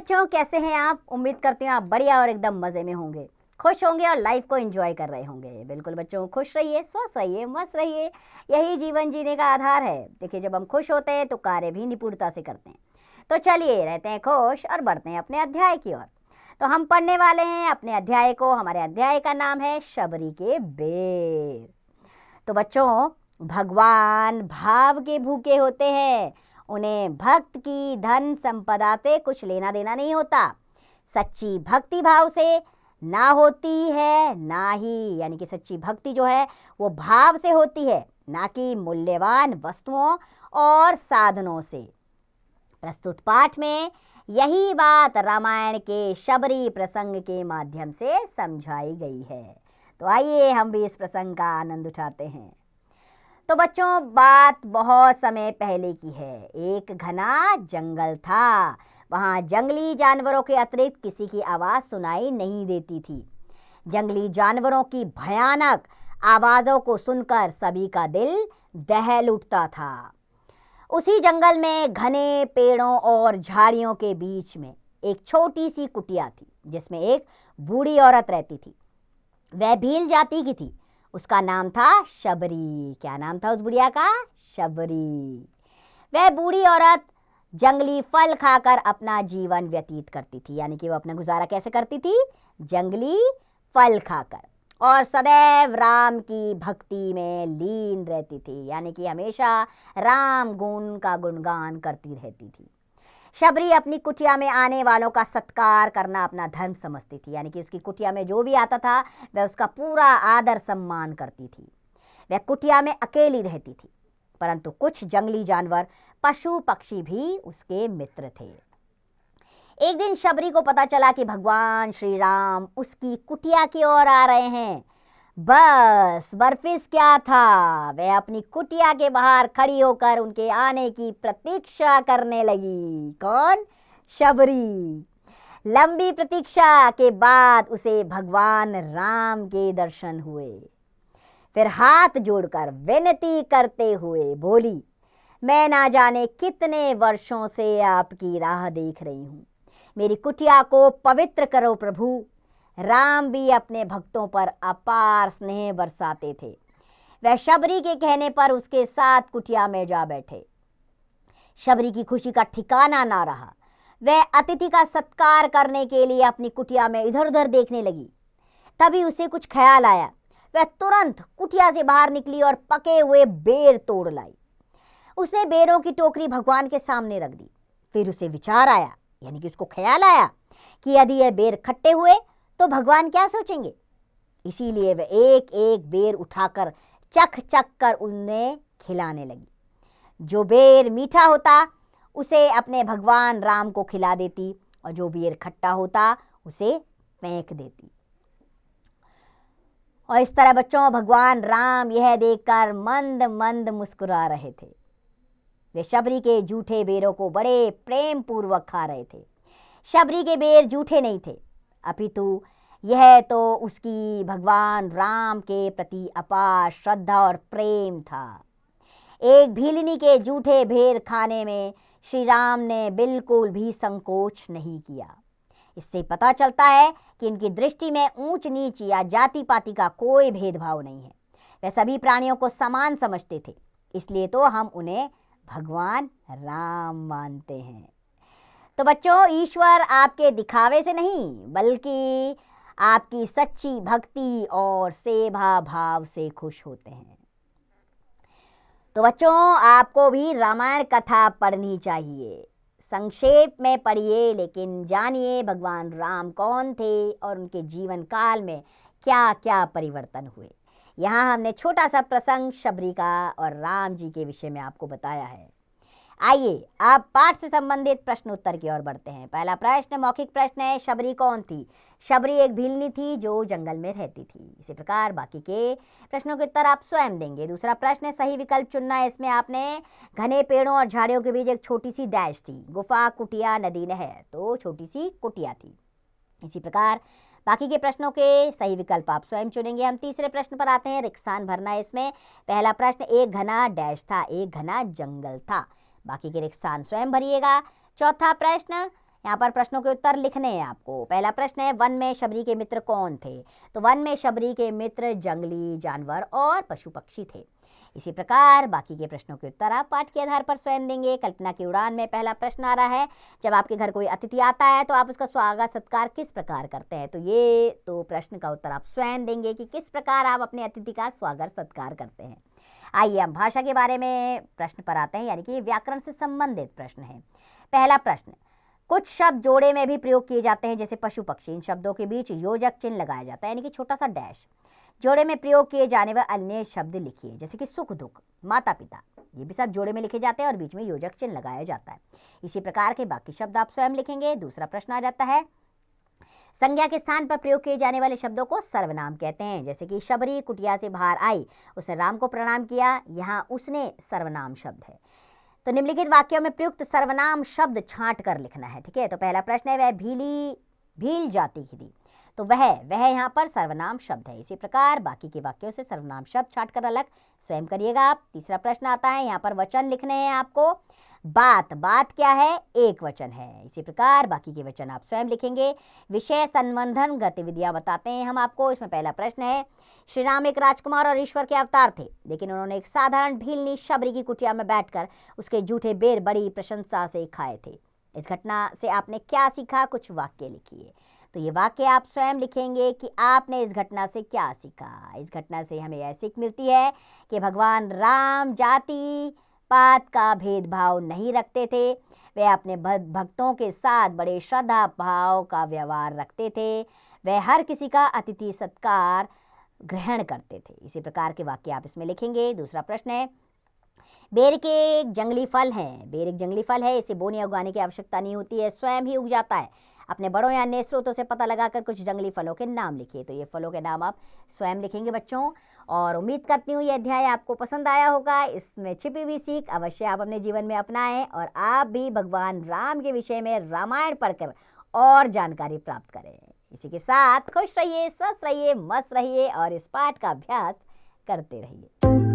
बच्चों, कैसे हैं आप? उम्मीद करती हूँ आप बढ़िया और एकदम मज़े में होंगे, खुश होंगे और लाइफ को एंजॉय कर रहे होंगे। बिल्कुल बच्चों, खुश रहिए, स्वस्थ रहिए, मस्त रहिए। यही जीवन जीने का आधार है। देखिए, जब हम खुश होते हैं तो कार्य भी निपुणता से करते हैं। तो चलिए, रहते हैं खुश और बढ़ते हैं अपने अध्याय की ओर। तो हम पढ़ने वाले हैं अपने अध्याय को। हमारे अध्याय का नाम है शबरी के बेर। तो बच्चों, भगवान भाव के भूखे होते हैं। उन्हें भक्त की धन संपदा से कुछ लेना देना नहीं होता। सच्ची भक्ति भाव से ना होती है, ना ही यानी कि सच्ची भक्ति जो है वो भाव से होती है, ना कि मूल्यवान वस्तुओं और साधनों से। प्रस्तुत पाठ में यही बात रामायण के शबरी प्रसंग के माध्यम से समझाई गई है। तो आइए हम भी इस प्रसंग का आनंद उठाते हैं। तो बच्चों, बात बहुत समय पहले की है। एक घना जंगल था। वहाँ जंगली जानवरों के अतिरिक्त किसी की आवाज़ सुनाई नहीं देती थी। जंगली जानवरों की भयानक आवाज़ों को सुनकर सभी का दिल दहल उठता था। उसी जंगल में घने पेड़ों और झाड़ियों के बीच में एक छोटी सी कुटिया थी, जिसमें एक बूढ़ी औरत रहती थी। वह भील जाति की थी। उसका नाम था शबरी। क्या नाम था उस बुढ़िया का? शबरी। वह बूढ़ी औरत जंगली फल खाकर अपना जीवन व्यतीत करती थी। यानी कि वो अपना गुजारा कैसे करती थी? जंगली फल खाकर। और सदैव राम की भक्ति में लीन रहती थी। यानी कि हमेशा राम गुण का गुणगान करती रहती थी। शबरी अपनी कुटिया में आने वालों का सत्कार करना अपना धर्म समझती थी। यानी कि उसकी कुटिया में जो भी आता था वह उसका पूरा आदर सम्मान करती थी। वह कुटिया में अकेली रहती थी, परंतु कुछ जंगली जानवर, पशु पक्षी भी उसके मित्र थे। एक दिन शबरी को पता चला कि भगवान श्री राम उसकी कुटिया की ओर आ रहे हैं। बस बर्फिस क्या था, वह अपनी कुटिया के बाहर खड़ी होकर उनके आने की प्रतीक्षा करने लगी। कौन? शबरी। लंबी प्रतीक्षा के बाद उसे भगवान राम के दर्शन हुए। फिर हाथ जोड़कर विनती करते हुए बोली, मैं ना जाने कितने वर्षों से आपकी राह देख रही हूँ। मेरी कुटिया को पवित्र करो प्रभु। राम भी अपने भक्तों पर अपार स्नेह बरसाते थे। वह शबरी के कहने पर उसके साथ कुटिया में जा बैठे। शबरी की खुशी का ठिकाना ना रहा। वह अतिथि का सत्कार करने के लिए अपनी कुटिया में इधर उधर देखने लगी। तभी उसे कुछ ख्याल आया। वह तुरंत कुटिया से बाहर निकली और पके हुए बेर तोड़ लाई। उसने बेरों की टोकरी भगवान के सामने रख दी। फिर उसे विचार आया, यानी कि उसको ख्याल आया कि यदि ये बेर खट्टे हुए तो भगवान क्या सोचेंगे। इसीलिए वह एक एक बेर उठाकर चख चख कर उन्हें खिलाने लगी। जो बेर मीठा होता उसे अपने भगवान राम को खिला देती, और जो बेर खट्टा होता उसे फेंक देती। और इस तरह बच्चों, भगवान राम यह देखकर मंद मंद मुस्कुरा रहे थे। वे शबरी के जूठे बेरों को बड़े प्रेम पूर्वक खा रहे थे। शबरी के बेर जूठे नहीं थे, अपितु यह तो उसकी भगवान राम के प्रति अपार श्रद्धा और प्रेम था। एक भीलनी के जूठे बेर खाने में श्री राम ने बिल्कुल भी संकोच नहीं किया। इससे पता चलता है कि इनकी दृष्टि में ऊंच नीच या जाति पाति का कोई भेदभाव नहीं है। वे सभी प्राणियों को समान समझते थे। इसलिए तो हम उन्हें भगवान राम मानते हैं। तो बच्चों, ईश्वर आपके दिखावे से नहीं बल्कि आपकी सच्ची भक्ति और सेवा भाव से खुश होते हैं। तो बच्चों, आपको भी रामायण कथा पढ़नी चाहिए। संक्षेप में पढ़िए, लेकिन जानिए भगवान राम कौन थे और उनके जीवन काल में क्या क्या परिवर्तन हुए। यहाँ हमने छोटा सा प्रसंग शबरी का और राम जी के विषय में आपको बताया है। आइए अब पाठ से संबंधित प्रश्न उत्तर की ओर बढ़ते हैं। पहला प्रश्न मौखिक प्रश्न है, शबरी कौन थी? शबरी एक भीलनी थी जो जंगल में रहती थी। इसी प्रकार बाकी के प्रश्नों के उत्तर आप स्वयं देंगे। दूसरा प्रश्न है, सही विकल्प चुनना है। इसमें आपने घने पेड़ों और झाड़ियों के बीच एक छोटी सी डैश थी। गुफा, कुटिया, नदी, नहर। तो छोटी सी कुटिया थी। इसी प्रकार बाकी के प्रश्नों के सही विकल्प आप स्वयं चुनेंगे। हम तीसरे प्रश्न पर आते हैं। रिक्त स्थान भरना है इसमें। पहला प्रश्न, एक घना डैश था, एक घना जंगल था। बाकी के रिक्त स्थान स्वयं भरिएगा। चौथा प्रश्न, यहाँ पर प्रश्नों के उत्तर लिखने हैं आपको। पहला प्रश्न है, वन में शबरी के मित्र कौन थे? तो वन में शबरी के मित्र जंगली जानवर और पशु पक्षी थे। इसी प्रकार बाकी के प्रश्नों के उत्तर आप पाठ के आधार पर स्वयं देंगे। कल्पना की उड़ान में पहला प्रश्न आ रहा है, जब आपके घर कोई अतिथि आता है तो आप उसका स्वागत सत्कार किस प्रकार करते हैं? तो ये तो प्रश्न का उत्तर आप स्वयं देंगे कि किस प्रकार आप अपने अतिथि का स्वागत सत्कार करते हैं। आइए हम भाषा के बारे में प्रश्न पर आते हैं, यानी कि व्याकरण से संबंधित प्रश्न है। पहला प्रश्न, कुछ शब्द जोड़े में भी प्रयोग किए जाते हैं, जैसे पशु पक्षी। इन शब्दों के बीच योजक चिन्ह लगाया जाता है, यानी कि छोटा सा डैश। जोड़े में प्रयोग किए जाने वाले अन्य शब्द लिखिए, जैसे कि सुख दुख, माता पिता। ये भी सब जोड़े में लिखे जाते हैं और बीच में योजक चिन्ह लगाया जाता है। इसी प्रकार के बाकी शब्द आप स्वयं लिखेंगे। दूसरा प्रश्न आ जाता है, संज्ञा के स्थान पर प्रयोग किए जाने वाले शब्दों को सर्वनाम कहते हैं, जैसे कि शबरी कुटिया से बाहर आई, उसने राम को प्रणाम किया। यहाँ उसने सर्वनाम शब्द है। तो निम्नलिखित वाक्यों में प्रयुक्त सर्वनाम शब्द छांट कर लिखना है। ठीक है, तो पहला प्रश्न है, वह भील जाती थी। तो वह यहाँ पर सर्वनाम शब्द है। इसी प्रकार बाकी के वाक्यों से सर्वनाम शब्द छांट कर अलग स्वयं करिएगा आप। तीसरा प्रश्न आता है, यहाँ पर वचन लिखने हैं आपको। बात क्या है? एक वचन है। इसी प्रकार बाकी के वचन आप स्वयं लिखेंगे। विषय संवर्धन गतिविधियां बताते हैं हम आपको। इसमें पहला प्रश्न है, श्री राम एक राजकुमार और ईश्वर के अवतार थे, लेकिन उन्होंने एक साधारण भीलनी शबरी की कुटिया में बैठकर उसके जूठे बेर बड़ी प्रशंसा से खाए थे। इस घटना से आपने क्या सीखा? कुछ वाक्य लिखिए। तो ये वाक्य आप स्वयं लिखेंगे कि आपने इस घटना से क्या सीखा। इस घटना से हमें यह सीख मिलती है कि भगवान राम जाति पात का भेदभाव नहीं रखते थे। वे अपने भक्तों के साथ बड़े श्रद्धा भाव का व्यवहार रखते थे। वे हर किसी का अतिथि सत्कार ग्रहण करते थे। इसी प्रकार के वाक्य आप इसमें लिखेंगे। दूसरा प्रश्न है, बेर के एक जंगली फल है। बेर एक जंगली फल है, इसे बोने उगाने की आवश्यकता नहीं होती है, स्वयं ही उग जाता है। अपने बड़ों या अन्य स्रोतों से पता लगाकर कुछ जंगली फलों के नाम लिखिए। तो ये फलों के नाम आप स्वयं लिखेंगे बच्चों। और उम्मीद करती हूँ ये अध्याय आपको पसंद आया होगा। इसमें छिपी हुई सीख अवश्य आप अपने जीवन में अपनाएं और आप भी भगवान राम के विषय में रामायण पढ़कर और जानकारी प्राप्त करें। इसी के साथ खुश रहिए, स्वस्थ रहिए, मस्त रहिए और इस पाठ का अभ्यास करते रहिए।